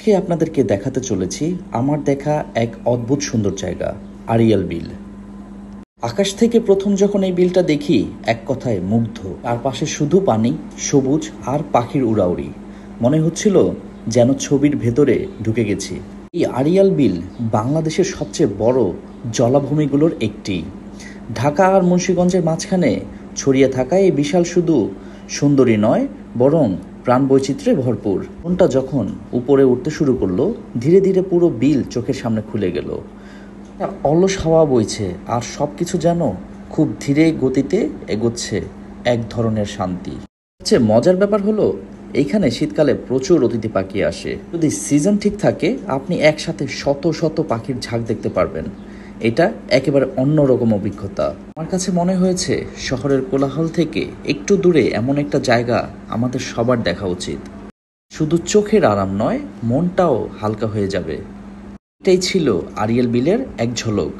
আজকে আপনাদেরকে দেখাতে চলেছি আমার দেখা এক অদ্ভুত সুন্দর জায়গা, আড়িয়াল বিল। আকাশ থেকে প্রথম যখন এই বিলটা দেখি, এক কথায় মুগ্ধ। আর পাশে শুধু পানি, সবুজ আর পাখির উড়াউড়ি। মনে হচ্ছিল যেন ছবির ভেতরে ঢুকে গেছি। এই আড়িয়াল বিল বাংলাদেশের সবচেয়ে বড় জলাভূমিগুলোর একটি। ঢাকা আর মুন্সিগঞ্জের মাঝখানে ছড়িয়ে থাকা এই বিশাল শুধু সুন্দরী নয়, বরং প্রাণ বৈচিত্র্যে ভরপুর। মনটা যখন উপরে উঠতে শুরু করলো, ধীরে ধীরে পুরো বিল চোখের সামনে খুলে গেল। অলস হাওয়া বইছে আর সব কিছু যেন খুব ধীরে গতিতে এগোচ্ছে। এক ধরনের শান্তি। সবচেয়ে মজার ব্যাপার হলো, এইখানে শীতকালে প্রচুর অতিথি পাখি আসে। যদি সিজন ঠিক থাকে, আপনি একসাথে শত শত পাখির ঝাঁক দেখতে পারবেন। এটা একেবারে অন্যরকম অভিজ্ঞতা। আমার কাছে মনে হয়েছে শহরের কোলাহল থেকে একটু দূরে এমন একটা জায়গা আমাদের সবার দেখা উচিত। শুধু চোখের আরাম নয়, মনটাও হালকা হয়ে যাবে। এটাই ছিল আড়িয়াল বিলের এক ঝলক।